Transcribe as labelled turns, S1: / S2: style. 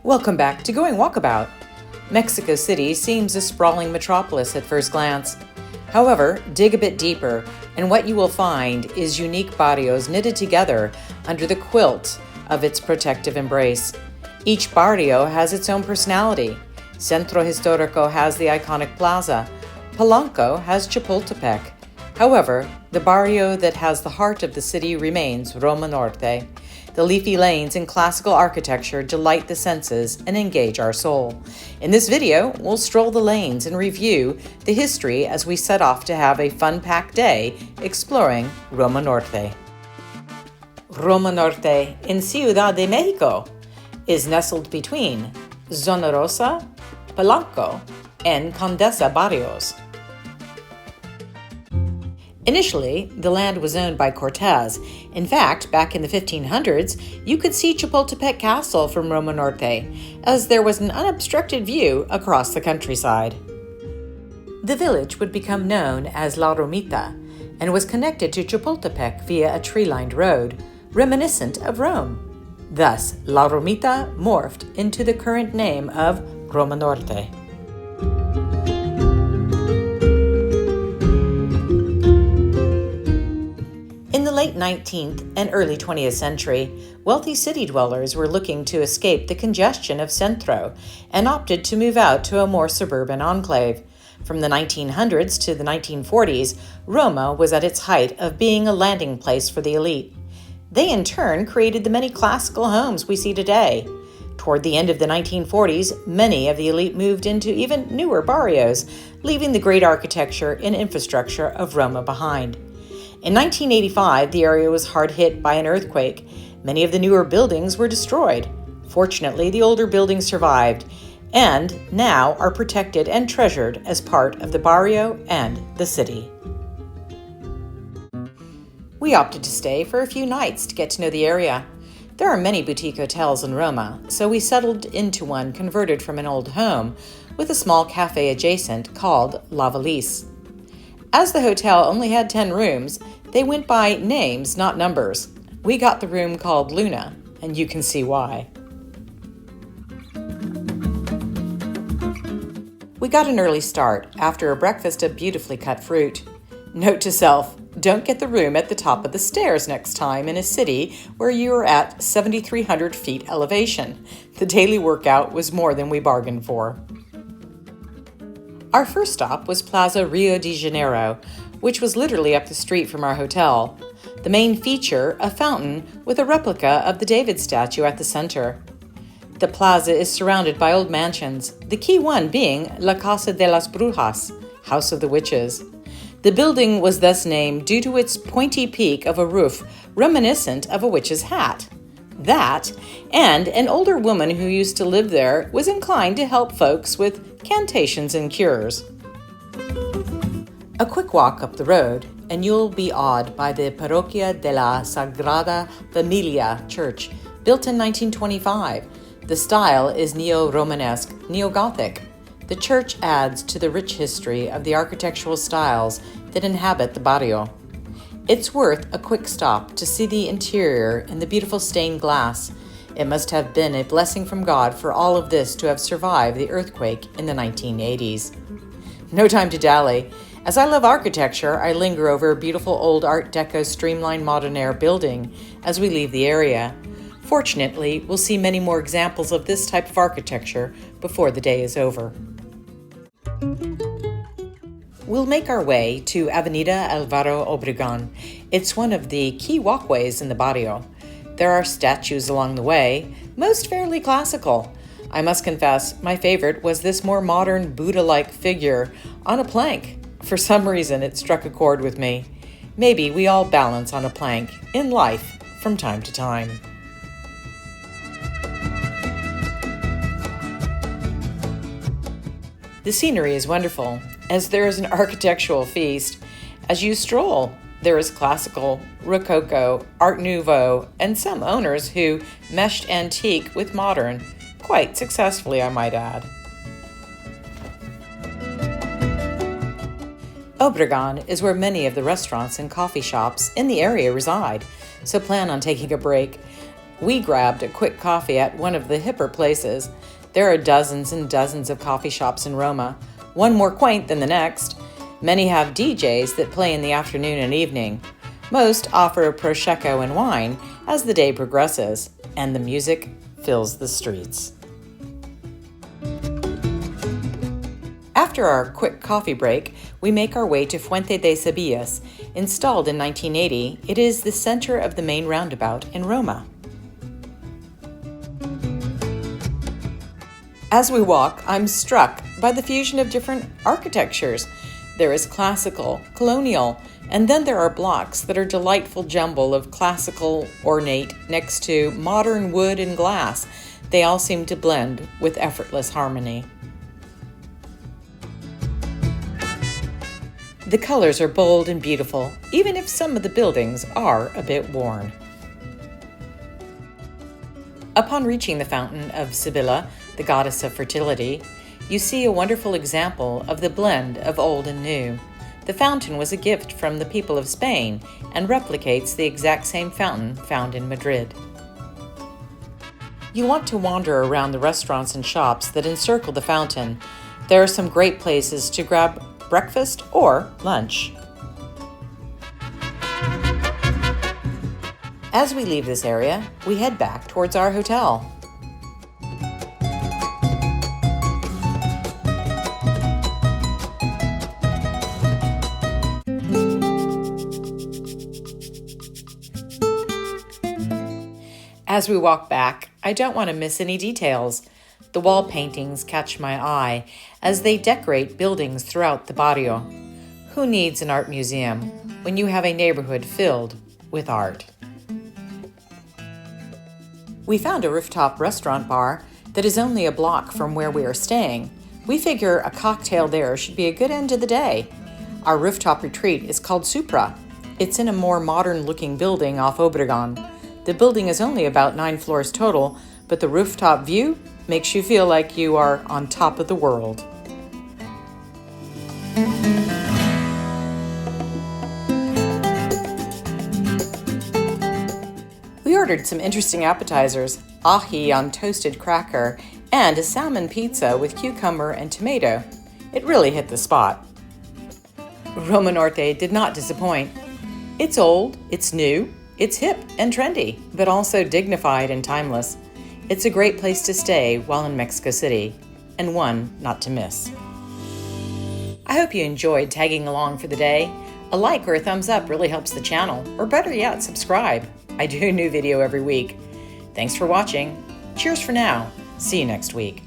S1: Welcome back to Going Walkabout. Mexico City seems a sprawling metropolis at first glance. However, dig a bit deeper, and what you will find is unique barrios knitted together under the quilt of its protective embrace. Each barrio has its own personality. Centro Histórico has the iconic plaza. Polanco has Chapultepec. However, the barrio that has the heart of the city remains Roma Norte. The leafy lanes and classical architecture delight the senses and engage our soul. In this video, we'll stroll the lanes and review the history as we set off to have a fun-packed day exploring Roma Norte. Roma Norte in Ciudad de Mexico is nestled between Zona Rosa, Polanco, and Condesa barrios. Initially, the land was owned by Cortez. In fact, back in the 1500s, you could see Chapultepec Castle from Roma Norte, as there was an unobstructed view across the countryside. The village would become known as La Romita and was connected to Chapultepec via a tree-lined road, reminiscent of Rome. Thus, La Romita morphed into the current name of Roma Norte. In the late 19th and early 20th century, wealthy city dwellers were looking to escape the congestion of Centro and opted to move out to a more suburban enclave. From the 1900s to the 1940s, Roma was at its height of being a landing place for the elite. They in turn created the many classical homes we see today. Toward the end of the 1940s, many of the elite moved into even newer barrios, leaving the great architecture and infrastructure of Roma behind. In 1985, the area was hard hit by an earthquake. Many of the newer buildings were destroyed. Fortunately, the older buildings survived and now are protected and treasured as part of the barrio and the city. We opted to stay for a few nights to get to know the area. There are many boutique hotels in Roma, so we settled into one converted from an old home with a small cafe adjacent called La Valise. As the hotel only had 10 rooms, they went by names, not numbers. We got the room called Luna, and you can see why. We got an early start after a breakfast of beautifully cut fruit. Note to self, don't get the room at the top of the stairs next time in a city where you are at 7,300 feet elevation. The daily workout was more than we bargained for. Our first stop was Plaza Rio de Janeiro, which was literally up the street from our hotel. The main feature, a fountain with a replica of the David statue at the center. The plaza is surrounded by old mansions, the key one being La Casa de las Brujas, House of the Witches. The building was thus named due to its pointy peak of a roof reminiscent of a witch's hat. That, and an older woman who used to live there was inclined to help folks with cantations and cures. A quick walk up the road, and you'll be awed by the Parroquia de la Sagrada Familia Church, built in 1925. The style is neo-Romanesque, neo-Gothic. The church adds to the rich history of the architectural styles that inhabit the barrio. It's worth a quick stop to see the interior and the beautiful stained glass. It must have been a blessing from God for all of this to have survived the earthquake in the 1980s. No time to dally. As I love architecture, I linger over a beautiful old Art Deco streamlined modern air building as we leave the area. Fortunately, we'll see many more examples of this type of architecture before the day is over. We'll make our way to Avenida Alvaro Obregon. It's one of the key walkways in the barrio. There are statues along the way, most fairly classical. I must confess, my favorite was this more modern Buddha-like figure on a plank. For some reason, it struck a chord with me. Maybe we all balance on a plank in life from time to time. The scenery is wonderful, as there is an architectural feast. As you stroll, there is classical, rococo, art nouveau, and some owners who meshed antique with modern, quite successfully, I might add. Obregon is where many of the restaurants and coffee shops in the area reside, so plan on taking a break. We grabbed a quick coffee at one of the hipper places. There are dozens and dozens of coffee shops in Roma, one more quaint than the next. Many have DJs that play in the afternoon and evening. Most offer prosecco and wine as the day progresses, and the music fills the streets. After our quick coffee break, we make our way to Fuente de Sabas. Installed in 1980, it is the center of the main roundabout in Roma. As we walk, I'm struck by the fusion of different architectures. There is classical, colonial, and then there are blocks that are delightful jumble of classical, ornate, next to modern wood and glass. They all seem to blend with effortless harmony. The colors are bold and beautiful, even if some of the buildings are a bit worn. Upon reaching the fountain of Sibila, the goddess of fertility, you see a wonderful example of the blend of old and new. The fountain was a gift from the people of Spain and replicates the exact same fountain found in Madrid. You want to wander around the restaurants and shops that encircle the fountain. There are some great places to grab breakfast or lunch. As we leave this area, we head back towards our hotel. As we walk back, I don't want to miss any details. The wall paintings catch my eye as they decorate buildings throughout the barrio. Who needs an art museum when you have a neighborhood filled with art? We found a rooftop restaurant bar that is only a block from where we are staying. We figure a cocktail there should be a good end to the day. Our rooftop retreat is called Supra. It's in a more modern-looking building off Origon. The building is only about 9 floors total, but the rooftop view makes you feel like you are on top of the world. We ordered some interesting appetizers, ahi on toasted cracker, and a salmon pizza with cucumber and tomato. It really hit the spot. Roma Norte did not disappoint. It's old, it's new, it's hip and trendy, but also dignified and timeless. It's a great place to stay while in Mexico City, and one not to miss. I hope you enjoyed tagging along for the day. A like or a thumbs up really helps the channel, or better yet, subscribe. I do a new video every week. Thanks for watching. Cheers for now. See you next week.